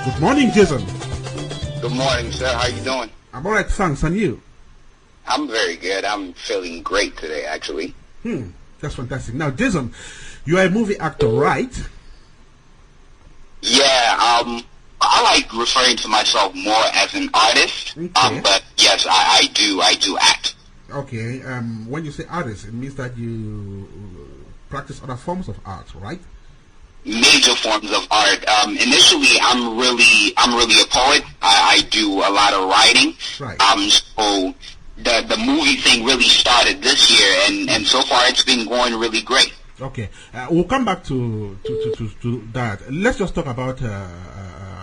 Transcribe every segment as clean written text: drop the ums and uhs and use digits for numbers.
Good morning, Jason. Good morning, sir. How you doing? I'm all right, thanks. And you? I'm very good. I'm feeling great today, actually. That's fantastic. Now, Jason, you are a movie actor, right? Yeah, I like referring to myself more as an artist. Okay. But yes, I do act. Okay. When you say artist, it means that you practice other forms of art, right? Major forms of art. Initially, I'm really a poet. I do a lot of writing. Right. So the movie thing really started this year, and so far it's been going really great. Okay. We'll come back to that. Let's just talk about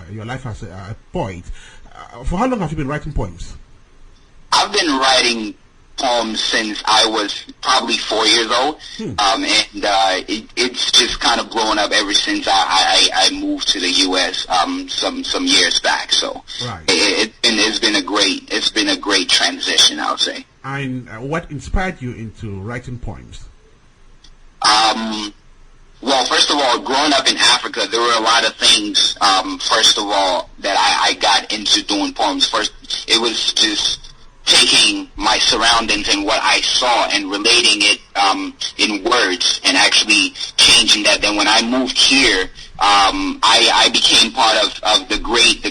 your life as a poet. For how long have you been writing poems? I've been writing poems since I was probably 4 years old, and it's just kind of blown up ever since I moved to the U.S. Some years back. So right. it's been a great transition, I would say. And what inspired you into writing poems? Well, first of all, growing up in Africa, there were a lot of things. First of all, that I got into doing poems. First, it was just taking my surroundings and what I saw and relating it in words and actually changing that. Then when I moved here, I became part of the great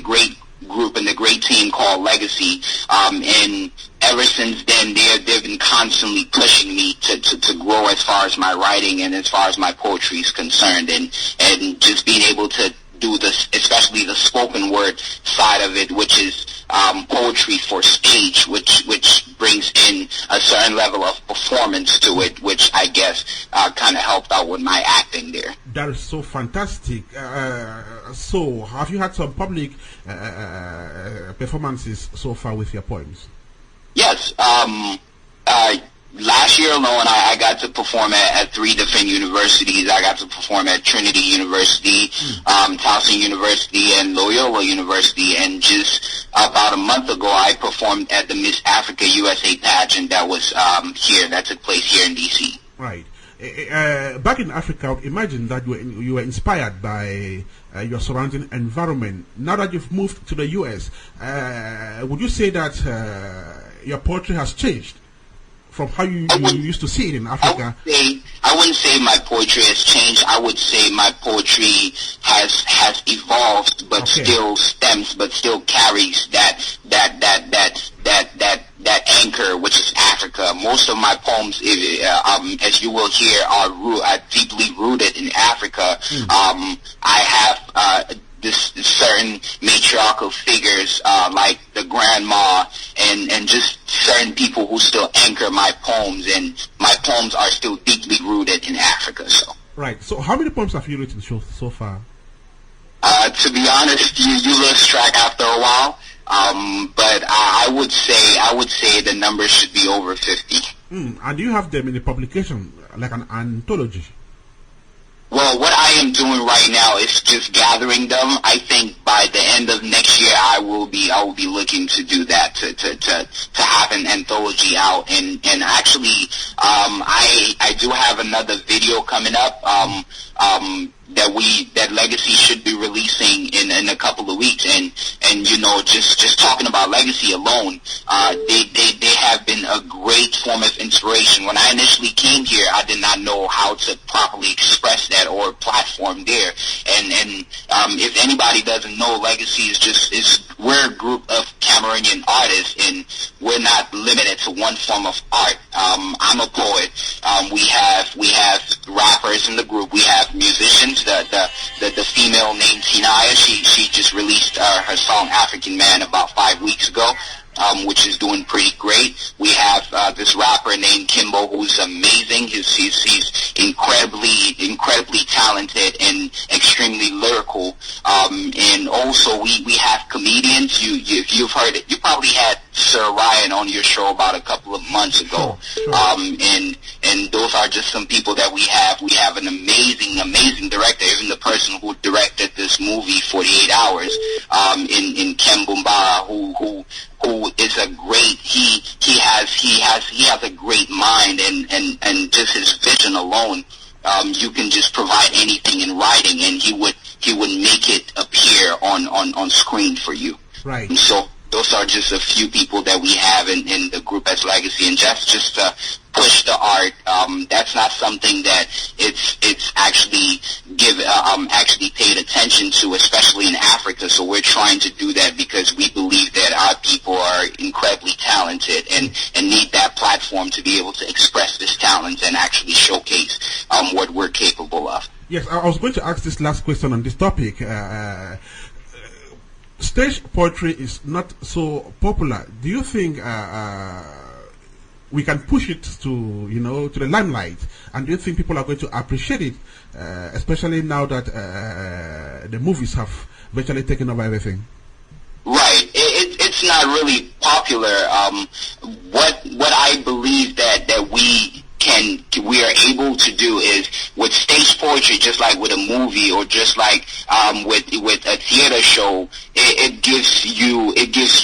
group and the great team called Legacy. And ever since then, they've been constantly pushing me to grow as far as my writing and as far as my poetry is concerned, and just being able to do this, especially the spoken word side of it, which is poetry for stage, which brings in a certain level of performance to it, which I guess kind of helped out with my acting there. That is so fantastic. So, have you had some public performances so far with your poems? Yes. Last year alone, I got to perform at 3 different universities. I got to perform at Trinity University, Towson University, and Loyola University. And just about a month ago, I performed at the Miss Africa USA pageant that was that took place here in D.C. Right. Back in Africa, imagine that you were inspired by your surrounding environment. Now that you've moved to the U.S., would you say that your poetry has changed from how you used to see it in Africa? I wouldn't say my poetry has changed. I would say my poetry has evolved, but still stems, but still carries that anchor, which is Africa. Most of my poems, as you will hear, are deeply rooted in Africa. I have this certain matriarchal figures like the grandma and just certain people who still anchor my poems, and my poems are still deeply rooted in Africa. So right. So how many poems have you written so far? To be honest, you lose track after a while. But I would say the number should be over 50. And do you have them in a publication, like an anthology? Well, what I am doing right now is just gathering them. I think by the end of next year, I will be looking to do that, to have an anthology out. And actually, I do have another video coming up, that Legacy should be releasing in a couple of weeks, and you know, just talking about Legacy alone, they have been a great form of inspiration. When I initially came here, I did not know how to properly express that or platform there, and if anybody doesn't know, Legacy is we're a group of Cameroonian artists, and we're not limited to one form of art. I'm a poet. We have rappers in the group. We have musicians. The female named Sinaya, she just released her song African Man about 5 weeks ago, which is doing pretty great. We have this rapper named Kimbo, who's amazing. He's incredibly talented and extremely lyrical. And also we have comedians. You've heard it. You probably had Sir Ryan on your show about a couple of months ago. Sure. And those are just some people that we have. We have an amazing director, even the person who directed this movie 48 Hours, in Ken Bumbara, who is a great, he has a great mind, and just his vision alone you can just provide anything in writing, and he would make it appear on screen for you. Right. And so those are just a few people that we have in the group as Legacy, and that's just to push the art. That's not something that it's actually actually paid attention to, especially in Africa. So we're trying to do that because we believe that our people are incredibly talented and need that platform to be able to express this talent and actually showcase what we're capable of. Yes, I was going to ask this last question on this topic. Stage poetry is not so popular. Do you think we can push it to the limelight? And do you think people are going to appreciate it, especially now that the movies have virtually taken over everything? Right. It's not really popular. What I believe that we are able to do is with stage poetry, just like with a movie or just like with a theater show, it gives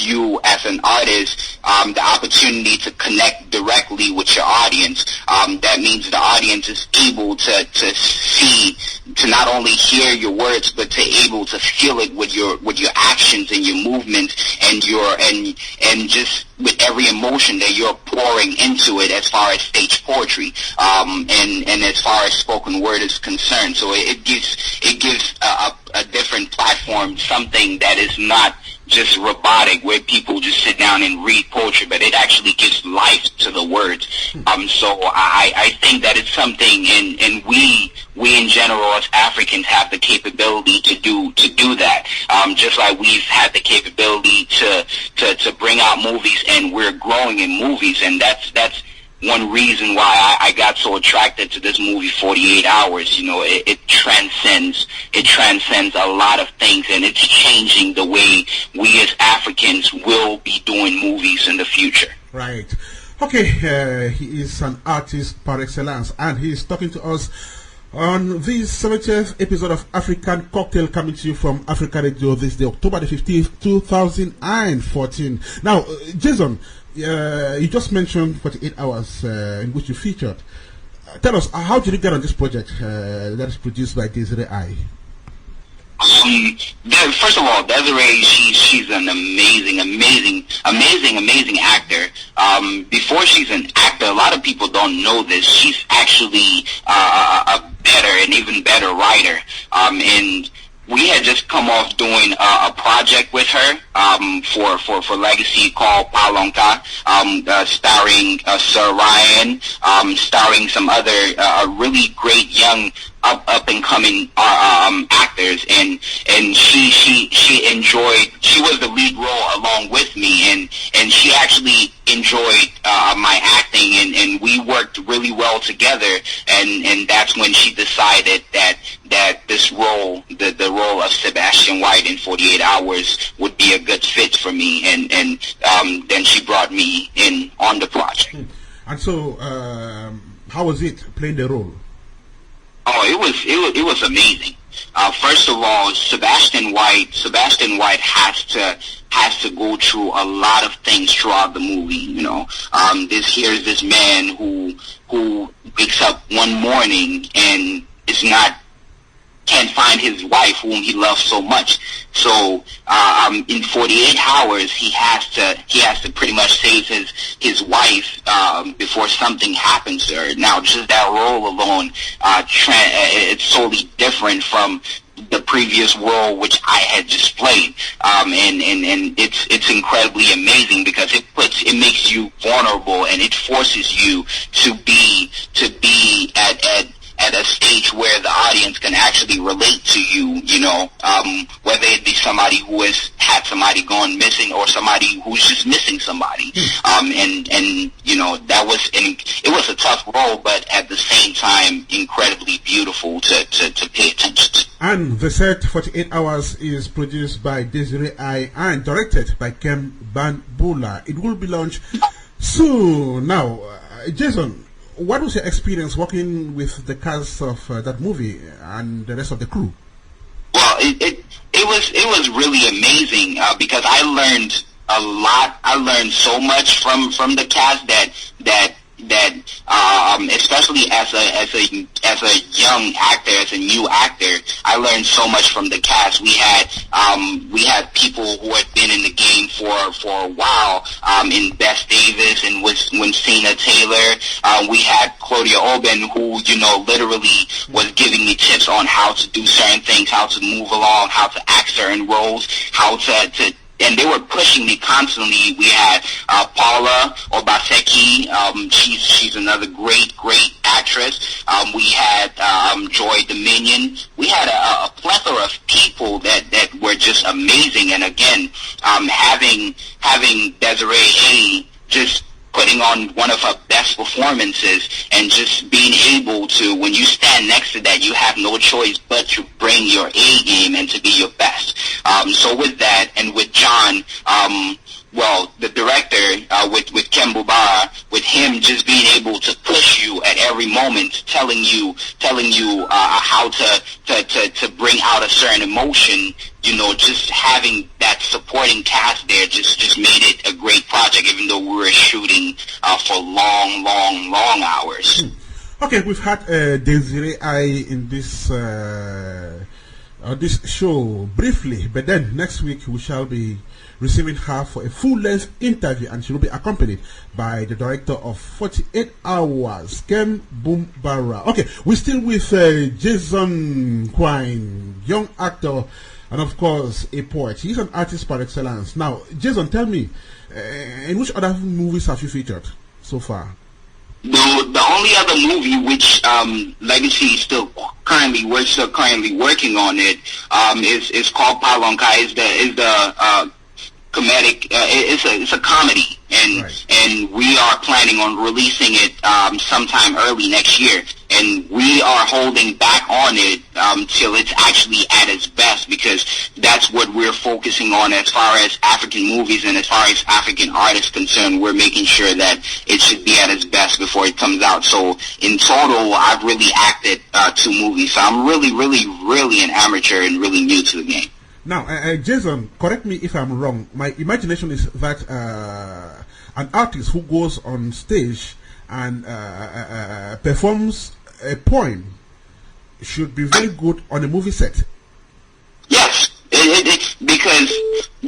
you as an artist the opportunity to connect directly with your audience. That means the audience is able to not only hear your words, but to able to feel it with your actions and your movements and just with every emotion that you're pouring into it as far as stage poetry and as far as spoken word is concerned. So it gives a different platform, something that is not just robotic where people just sit down and read poetry, but it actually gives life to the words. So I think that it's something, and we in general as Africans have the capability to do that. Just like we've had the capability to bring out movies, and we're growing in movies, and that's one reason why I got so attracted to this movie, 48 Hours. It transcends a lot of things, and it's changing the way we as Africans will be doing movies in the future. Right. Okay, he is an artist par excellence, and he is talking to us on this 70th episode of African Cocktail, coming to you from Africa Radio this day, October the 15th, 2014. Now, Jason, you just mentioned 48 Hours in which you featured. Tell us, how did you get on this project that is produced by Desiree I? First of all, Desiree, she's an amazing actor. Before she's an actor, a lot of people don't know this. She's actually a better and even better writer. And we had just come off doing a project with her for Legacy called Palonka, starring Sir Ryan, starring some other really great young up and coming actors, and she enjoyed. She was the lead role along with me, and she actually enjoyed my acting, and we worked really well together, and that's when she decided that this role, the role of Sebastian White in 48 Hours would be a good fit for me, and then she brought me in on the project. And so, how was it playing the role? Oh, it was amazing. First of all, Sebastian White has to go through a lot of things throughout the movie. Here's this man who wakes up one morning and can't find his wife whom he loves so much. So in 48 Hours, he has to pretty much save his wife before something happens to her. Now, just that role alone, it's totally different from the previous role which I had just played, and it's incredibly amazing because it makes you vulnerable, and it forces you to be at a stage where the audience can actually relate to you, whether it be somebody who has had somebody gone missing or somebody who's just missing somebody. It was a tough role, but at the same time, incredibly beautiful to pay attention to. And the set 48 Hours is produced by Desiree I and directed by Kem Banbula. It will be launched soon. Now, Jason, what was your experience working with the cast of that movie and the rest of the crew? Well, it was really amazing because I learned a lot. I learned so much from the cast that that especially as a young actor, as a new actor, I learned so much from the cast. We had people who had been in the game for a while, in Bess Davis and Winstina Taylor. We had Claudia Oben, who, you know, literally was giving me tips on how to do certain things, how to move along, how to act certain roles, how to and they were pushing me constantly. We had Paula Obaseki. She's another great actress. We had Joy Dominion. We had a plethora of people that were just amazing. And again, having Desiree Haney just putting on one of her best performances and just being able to, when you stand next to that, you have no choice but to bring your A game and to be your best. So with that, and with John, well, the director, with Ken Bubara, with him just being able to push you at every moment, telling you how to bring out a certain emotion, you know, just having that supporting cast there just made it a great project, even though we were shooting for long hours. Okay, we've had Desiree I in this show briefly, but then next week we shall be receiving her for a full-length interview, and she will be accompanied by the director of 48 Hours, Ken Bubara. Okay, we're still with Jason Nkwain, young actor, and of course a poet. He's an artist par excellence. Now, Jason, tell me, in which other movies have you featured so far? The only other movie which Legacy is still currently working on it is called Palonka. Is the comedic. It's a comedy, and right. And we are planning on releasing it sometime early next year. And we are holding back on it till it's actually at its best, because that's what we're focusing on as far as African movies and as far as African artists concerned. We're making sure that it should be at its best before it comes out. So in total, I've really acted 2 movies. So I'm really an amateur and really new to the game. Now, Jason, correct me if I'm wrong. My imagination is that an artist who goes on stage and performs a poem should be very good on a movie set. Yes, because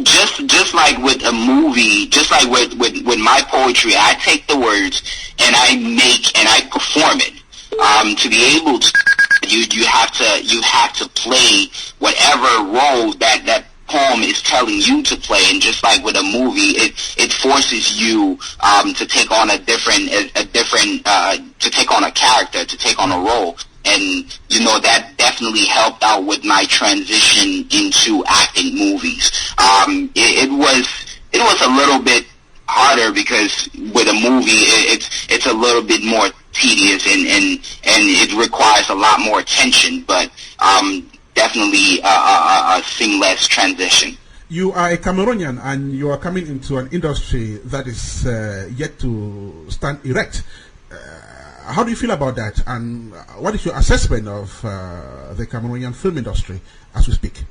just like with a movie, just like with my poetry, I take the words and I perform it. To be able to, you have to play whatever role that poem is telling you to play. And just like with a movie, it forces you to take on to take on a character, to take on a role. And you know, that definitely helped out with my transition into acting movies. It was a little bit harder because with a movie it's a little bit more tedious and it requires a lot more attention, but definitely a seamless transition. You are a Cameroonian and you are coming into an industry that is yet to stand erect. How do you feel about that, and what is your assessment of the Cameroonian film industry as we speak?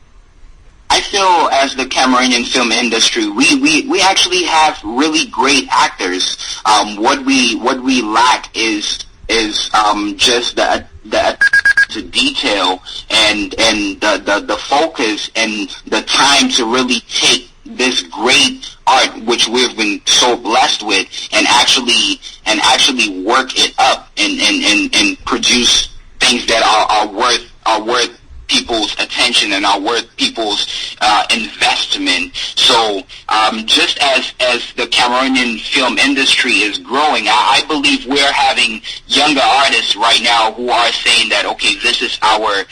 I feel as the Cameroonian film industry, we actually have really great actors. What we lack is just the detail and the focus and the time to really take this great art, which we've been so blessed with, and actually work it up and produce things that are worth people's attention and are worth people's investment. So just as the Cameroonian film industry is growing, I believe we're having younger artists right now who are saying that, okay, this is our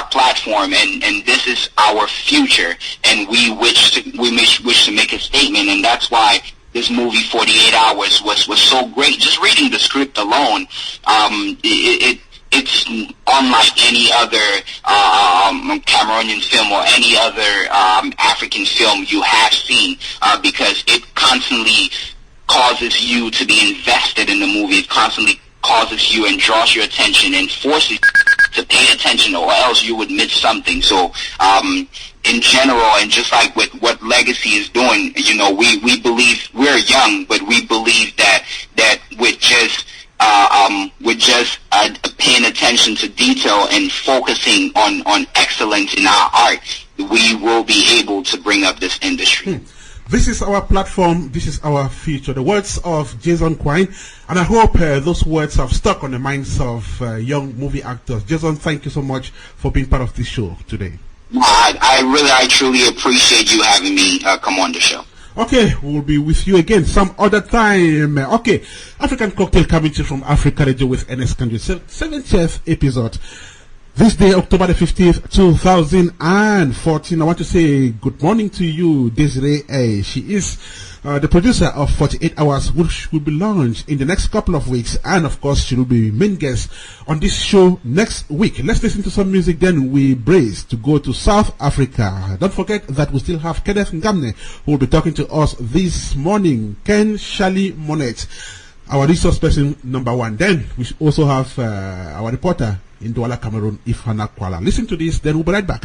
platform and this is our future, and we wish to make a statement. And that's why this movie 48 Hours was so great. Just reading the script alone, it's unlike any other Cameroonian film or any other African film you have seen, because it constantly causes you to be invested in the movie. It constantly causes you and draws your attention and forces to pay attention, or else you would miss something. So in general, and just like with what Legacy is doing, you know, we believe, we're young, but we believe that with just paying attention to detail and focusing on excellence in our art, we will be able to bring up this industry. This is our platform. This is our future. The words of Jason Nkwain, and I hope those words have stuck on the minds of young movie actors. Jason, thank you so much for being part of this show today. I truly appreciate you having me come on the show. Okay, we'll be with you again some other time. Okay, African Cocktail coming to you from Africa Radio with Ernest Kanjo, 70th episode. This day, October the 15th, 2014. I want to say good morning to you, Desiree. She is the producer of 48 Hours, which will be launched in the next couple of weeks. And of course, she will be main guest on this show next week. Let's listen to some music, then we brace to go to South Africa. Don't forget that we still have Kenneth Ngamne, who will be talking to us this morning. Ken Shali Monet, our resource person number one. Then we also have our reporter in Douala, Cameroon, Ifana Kuala. Listen to this, then we'll be right back.